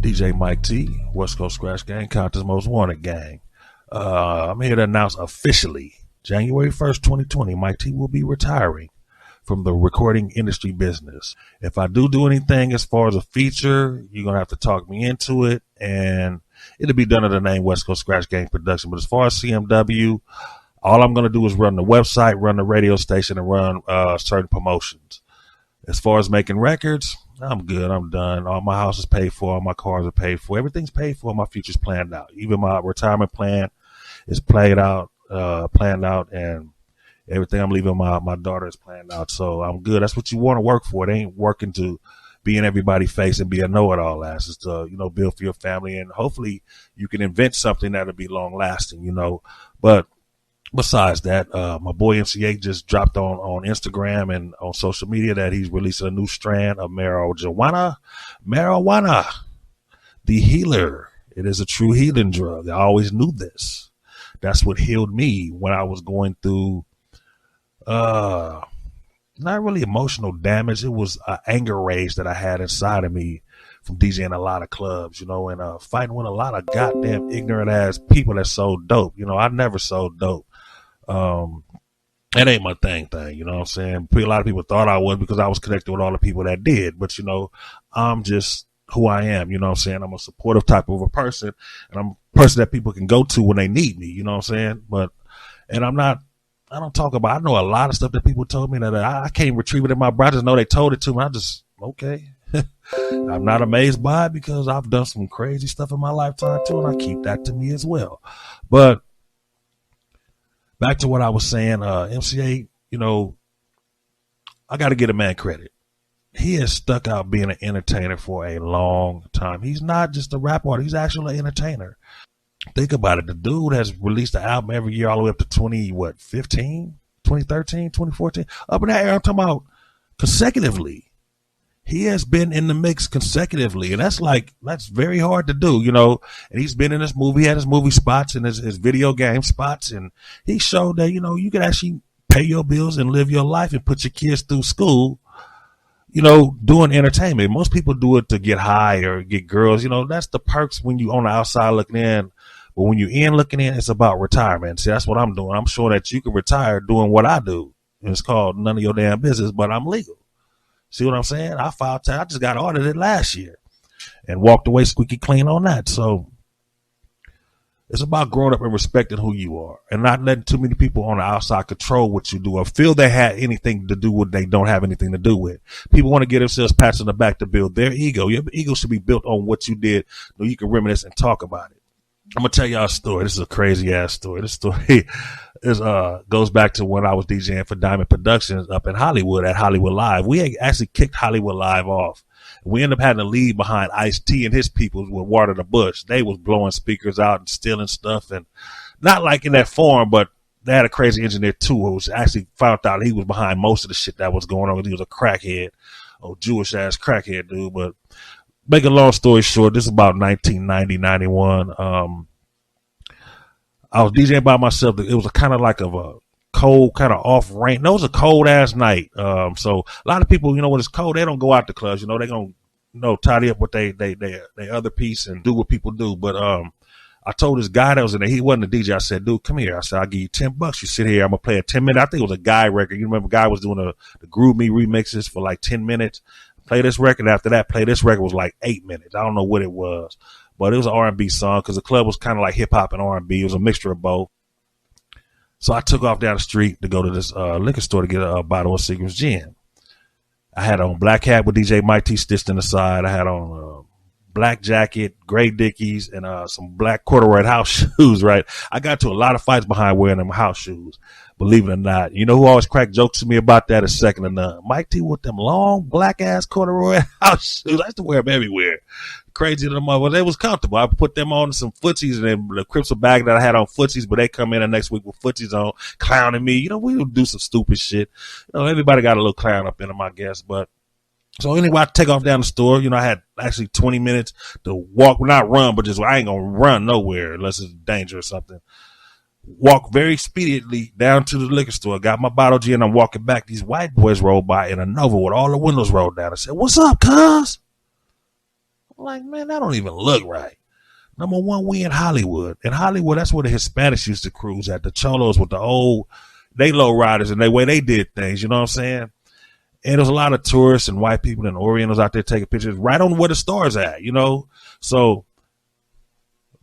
DJ Mike T, West Coast Skratch Gang, Compton's Most Wanted Gang. I'm here to announce officially, January 1st, 2020, Mike T will be retiring from the recording industry business. If I do anything as far as a feature, you're going to have to talk me into it, and it'll be done under the name West Coast Skratch Gang Production. But as far as CMW, all I'm going to do is run the website, run the radio station, and run certain promotions. As far as making records, I'm good. I'm done. All my house is paid for. All my cars are paid for. Everything's paid for. My future's planned out. Even my retirement plan is planned out, and everything I'm leaving my daughter is planned out. So I'm good. That's what you want to work for. It ain't working to be in everybody's face and be a know-it-all ass. It's to, build for your family, and hopefully you can invent something that'll be long-lasting, But besides that, my boy MCA just dropped on Instagram and on social media that he's releasing a new strand of marijuana, the healer. It is a true healing drug. I always knew this. That's what healed me when I was going through, not really emotional damage. It was anger rage that I had inside of me from DJing a lot of clubs, and fighting with a lot of goddamn ignorant ass people that sold dope. I never sold dope. That ain't my thing, you know what I'm saying? A lot of people thought I was because I was connected with all the people that did, but I'm just who I am, you know what I'm saying? I'm a supportive type of a person, and I'm a person that people can go to when they need me, you know what I'm saying? I don't talk about, I know a lot of stuff that people told me that I can't retrieve it in my brain. I just know they told it to me. I just, okay. I'm not amazed by it because I've done some crazy stuff in my lifetime too, and I keep that to me as well. But back to what I was saying, MCA, I got to get a man credit. He has stuck out being an entertainer for a long time. He's not just a rap artist. He's actually an entertainer. Think about it. The dude has released an album every year all the way up to 2013, 2014. Up in that era, I'm talking about consecutively. He has been in the mix consecutively, and that's very hard to do, and he's been in this movie. He had his movie spots and his video game spots, and he showed that, you can actually pay your bills and live your life and put your kids through school, doing entertainment. Most people do it to get high or get girls, that's the perks when you on the outside looking in. But when you're in looking in, it's about retirement. See, that's what I'm doing. I'm sure that you can retire doing what I do. And it's called none of your damn business, but I'm legal. See what I'm saying? I just got audited last year and walked away squeaky clean on that. So it's about growing up and respecting who you are and not letting too many people on the outside control what you do or feel they had anything to do with they don't have anything to do with. People want to get themselves pats on the back to build their ego. Your ego should be built on what you did so you can reminisce and talk about it. I'm going to tell y'all a story. This is a crazy ass story. This story goes back to when I was DJing for Diamond Productions up in Hollywood at Hollywood Live. We had actually kicked Hollywood Live off. We ended up having to leave behind Ice-T and his people with Water the Bush. They was blowing speakers out and stealing stuff, and not like in that form, but they had a crazy engineer too who was actually found out he was behind most of the shit that was going on. He was a crackhead, Jewish ass crackhead dude. But make a long story short, this is about 1990, 91. I was DJing by myself. It was a kind of like a cold, kind of off rain. No, it was a cold ass night. So a lot of people, when it's cold, they don't go out to clubs. They're going to tidy up what they other piece and do what people do. But I told this guy that was in there, he wasn't a DJ. I said, dude, come here. I said, I'll give you $10. You sit here. I'm going to play a 10-minute. I think it was a Guy record. You remember Guy was doing the Groove Me remixes for like 10 minutes. Play this record. After that, play this record was like 8 minutes. I don't know what it was. But it was an R&B song because the club was kind of like hip-hop and R&B. It was a mixture of both. So I took off down the street to go to this liquor store to get a bottle of Seagram's Gin. I had on black hat with DJ Mike T stitched in the side. I had on black jacket, gray Dickies, and some black corduroy house shoes, right? I got to a lot of fights behind wearing them house shoes, believe it or not. You know who always cracked jokes to me about that is second to none. Mike T with them long black-ass corduroy house shoes. I used to wear them everywhere. Crazy to them, but they was comfortable. I put them on some footsies, and then the Crips bag that I had on footsies, but they come in the next week with footsies on, clowning me. We would do some stupid shit. Everybody got a little clown up in them, I guess. But so anyway, I take off down the store. I had actually 20 minutes to walk, not run, but just I ain't gonna run nowhere unless it's danger or something. Walk very expediently down to the liquor store. Got my bottle of gin. I'm walking back. These white boys rolled by in a Nova with all the windows rolled down. I said, "What's up, cuz?" I'm like, man, that don't even look right. Number one, we in Hollywood. In Hollywood, that's where the Hispanics used to cruise at. The Cholos with the old, they low riders and the way they did things, you know what I'm saying? And there's a lot of tourists and white people and Orientals out there taking pictures right on where the stars at, you know? So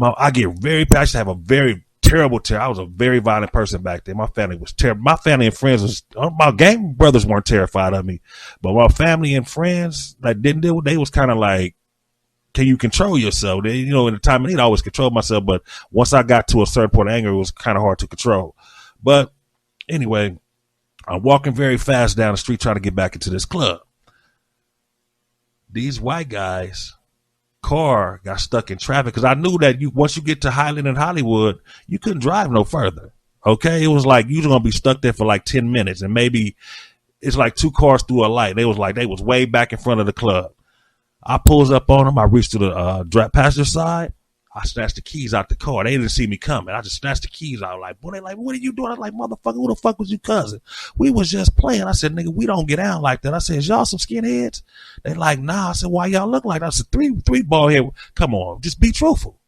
I get very passionate, have a very terrible terror. I was a very violent person back then. My family was terrible. My family and friends was, my gang brothers weren't terrified of me, but my family and friends that didn't deal with, they was kind of like, can you control yourself? They, you know, in the time of need, I always controlled myself, but once I got to a certain point of anger, it was kind of hard to control. But anyway, I'm walking very fast down the street trying to get back into this club. These white guys' car got stuck in traffic because I knew that once you get to Highland and Hollywood, you couldn't drive no further. Okay, it was like you're gonna be stuck there for like 10 minutes, and maybe it's like 2 cars through a light. They was way back in front of the club. I pulls up on them. I reached to the passenger side. I snatched the keys out the car. They didn't see me coming. I just snatched the keys out. Like, boy, they like, what are you doing? I was like, motherfucker, who the fuck was you cousin? We was just playing. I said, nigga, we don't get out like that. I said, is y'all some skinheads? They like, nah. I said, why y'all look like that? I said, three ball here. Come on, just be truthful.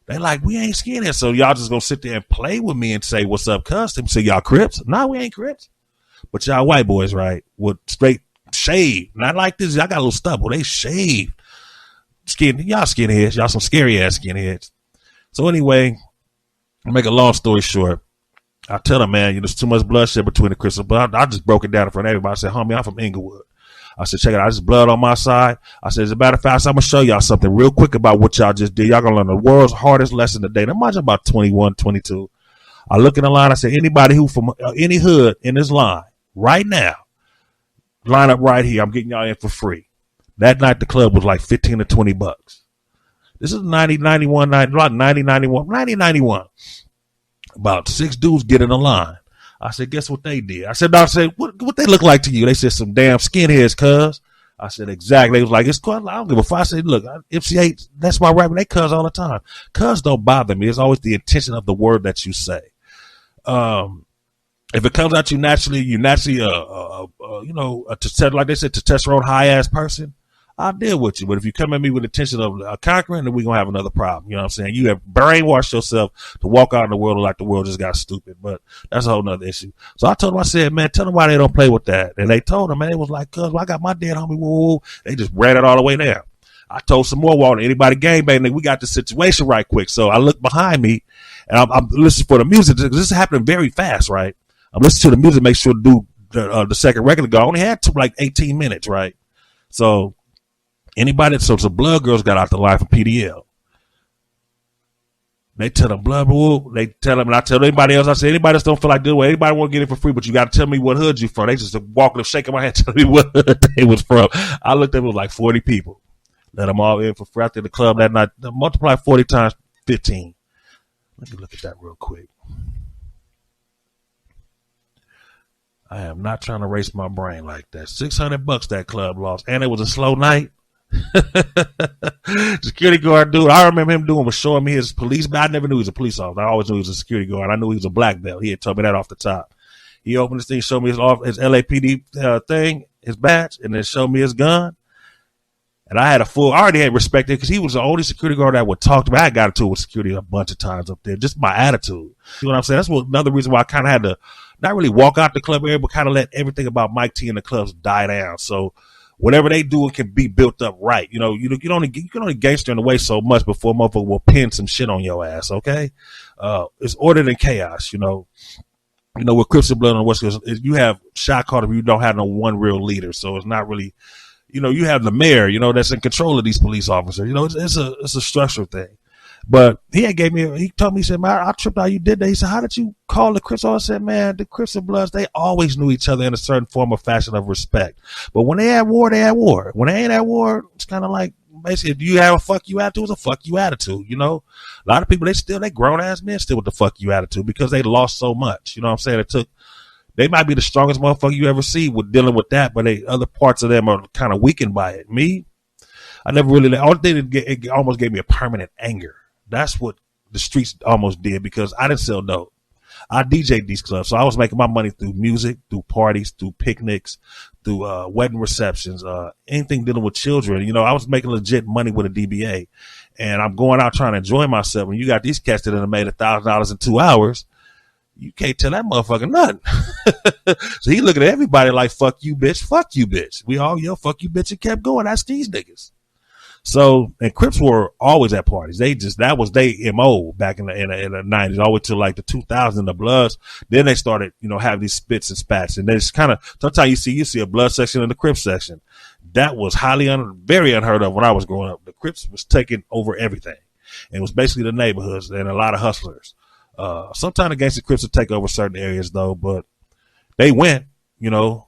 They like, we ain't skinheads. So y'all just gonna sit there and play with me and say, what's up, cuz? They say, y'all Crips? Nah, we ain't Crips. But y'all white boys, right? With straight shave. Not like this. I got a little stubble. They shave. Y'all skinheads. Y'all some scary ass skinheads. So anyway, to make a long story short, I tell them, man, there's too much bloodshed between the Crips and Bloodz. I just broke it down in front of everybody. I said, homie, I'm from Inglewood. I said, check it out. There's blood on my side. I said, as a matter of fact, I'm going to show y'all something real quick about what y'all just did. Y'all going to learn the world's hardest lesson today. Now, imagine about 21, 22. I look in the line. I said, anybody who from any hood in this line right now, line up right here. I'm getting y'all in for free. That night, the club was like 15 to 20 bucks. This is 9091. About 6 dudes get in the line. I said, guess what they did? I said, what they look like to you? They said, some damn skinheads, cuz. I said, exactly. They was like, it's cool. I don't give a fuck. I said, look, MC8, that's my rapper. They cuz all the time. Cuz don't bother me. It's always the intention of the word that you say. If it comes out you naturally, like they said, testosterone high ass person, I'll deal with you. But if you come at me with the intention of conquering, then we're going to have another problem. You know what I'm saying? You have brainwashed yourself to walk out in the world like the world just got stupid. But that's a whole nother issue. So I told them, I said, man, tell them why they don't play with that. And they told them, man, it was like, cuz I got my dead homie. Woo. They just ran it all the way down. I told some more, Walter, anybody gangbang, we got the situation right quick. So I look behind me and I'm listening for the music. This is happening very fast, right? I'm listening to the music, make sure to do the second record to go. I only had like 18 minutes, right? So the Blood Girls got out the line from PDL. They tell them Blood Woo. They tell them, and I tell anybody else, I say, anybody else don't feel like doing it, anybody want to get it for free, but you got to tell me what hood you from. They just walking up, shaking my head, telling me what hood they was from. I looked at it was like 40 people. Let them all in for free after the club that night. Multiply 40 times 15. Let me look at that real quick. I am not trying to race my brain like that. $600 that club lost, and it was a slow night. Security guard dude, I remember him was showing me his police badge. I never knew he was a police officer. I always knew he was a security guard. I knew he was a black belt. He had told me that off the top. He opened this thing, showed me his LAPD thing, his badge, and then showed me his gun. And I already had respect because he was the only security guard that would talk to me. I got into it with security a bunch of times up there, just my attitude. You know what I'm saying? That's another reason why I kind of had to not really walk out the club area, but kind of let everything about Mike T and the clubs die down. So whatever they do, it can be built up right. You can only gangster in the way so much before a motherfucker will pin some shit on your ass. Okay, it's order than chaos. With Crips and Bloodz on the West Coast, you have shot caller, you don't have no one real leader, so it's not really. You have the mayor, that's in control of these police officers. It's a structural thing. But he told me, he said, man, I tripped out you did that. He said, how did you call the Crips? I said, man, the Crips and Bloodz, they always knew each other in a certain form or fashion of respect. But when they at war, they at war. When they ain't at war, it's kind of like, basically, if you have a fuck you attitude, it's a fuck you attitude, A lot of people, they grown ass men still with the fuck you attitude because they lost so much. You know what I'm saying? They might be the strongest motherfucker you ever see with dealing with that, but other parts of them are kind of weakened by it. Me, I never really, the only thing it almost gave me a permanent anger. That's what the streets almost did because I didn't sell dope. I DJ'd these clubs. So I was making my money through music, through parties, through picnics, through wedding receptions, anything dealing with children. You know, I was making legit money with a DBA. And I'm going out trying to enjoy myself. When you got these cats that have made $1,000 in 2 hours, you can't tell that motherfucker nothing. So he looking at everybody like, fuck you, bitch. Fuck you, bitch. We all yell, fuck you, bitch, and kept going. That's these niggas. So, and Crips were always at parties. That was their MO back in the 90s, all the way to like the 2000s, the Bloods. Then they started, you know, having these spits and spats. And it's kind of, sometimes you see a Blood section and a Crips section. That was very unheard of when I was growing up. The Crips was taking over everything. And it was basically the neighborhoods and a lot of hustlers. Sometimes the gangster Crips would take over certain areas though, but they went, you know,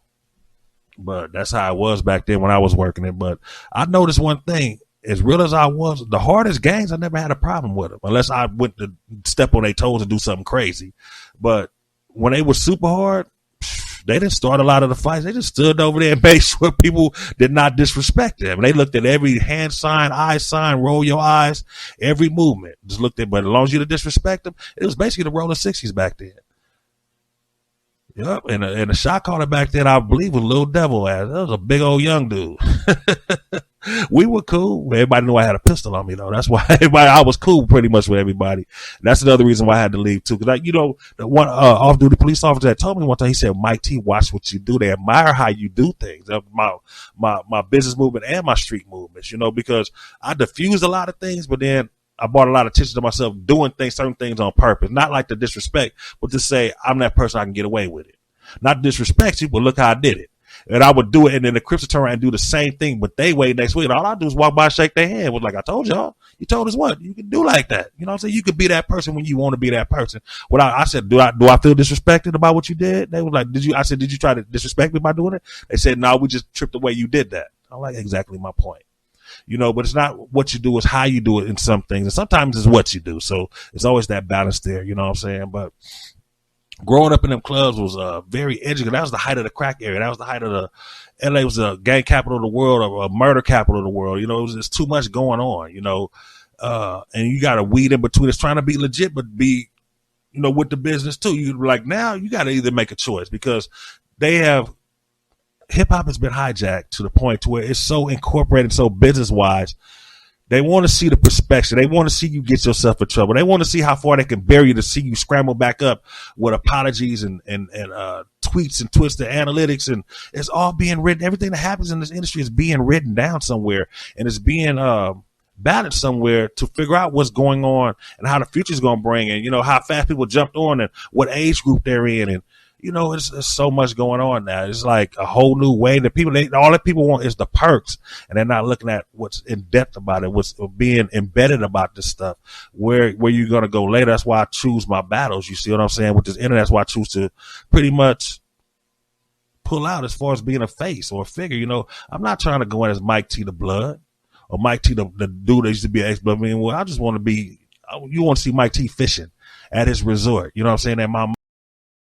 but that's how it was back then when I was working it. But I noticed one thing, as real as I was, the hardest gangs, I never had a problem with them unless I went to step on their toes and do something crazy. But when they were super hard, they didn't start a lot of the fights. They just stood over there and made sure people did not disrespect them. And they looked at every hand sign, eye sign, roll your eyes, every movement. Just looked at, but as long as you didn't disrespect them, it was basically the rolling 60s back then. Yep, and the shot caller back then, I believe, was Lil Devil ass. That was a big old young dude. We were cool. Everybody knew I had a pistol on me, though. That's why I was cool pretty much with everybody. That's another reason why I had to leave, too. Because, you know, the one off-duty police officer that told me one time, he said, Mike T, watch what you do. They admire how you do things. My business movement and my street movements, you know, because I diffused a lot of things, but then I brought a lot of attention to myself doing certain things on purpose. Not like to disrespect, but to say I'm that person, I can get away with it. Not to disrespect you, but look how I did it. And I would do it, and then the Crips would turn around and do the same thing, but they wait next week. And all I do is walk by and shake their hand. It was like, I told y'all. You told us what? You can do like that. You know what I'm saying? You could be that person when you want to be that person. I said, do I feel disrespected about what you did? They were like, I said, did you try to disrespect me by doing it? They said, no, we just tripped the way you did that. I'm like, exactly my point. You know, but it's not what you do, it's how you do it in some things. And sometimes it's what you do. So it's always that balance there, you know what I'm saying? But growing up in them clubs was very educated. That was the height of the crack area. That was the height of the LA was the gang capital of the world, or a murder capital of the world. You know, it was just too much going on, you know. And you got to weed in between. It's trying to be legit, but be, you know, with the business too. You like now you got to either make a choice because hip hop has been hijacked to the point to where it's so incorporated, so business wise. They want to see the perspective. They want to see you get yourself in trouble. They want to see how far they can bury you to see you scramble back up with apologies and tweets and twisted analytics. And it's all being written. Everything that happens in this industry is being written down somewhere, and it's being balanced somewhere to figure out what's going on and how the future's going to bring, and, you know, how fast people jumped on and what age group they're in. And, you know, there's so much going on now. It's like a whole new way that all that people want is the perks, and they're not looking at what's in depth about it, what's being embedded about this stuff, where you're going to go later. That's why I choose my battles. You see what I'm saying? With this internet, that's why I choose to pretty much pull out as far as being a face or a figure. You know, I'm not trying to go in as Mike T the Blood or Mike T the dude that used to be an ex-Blood. I mean, well, I just want to be, you want to see Mike T fishing at his resort. You know what I'm saying? At my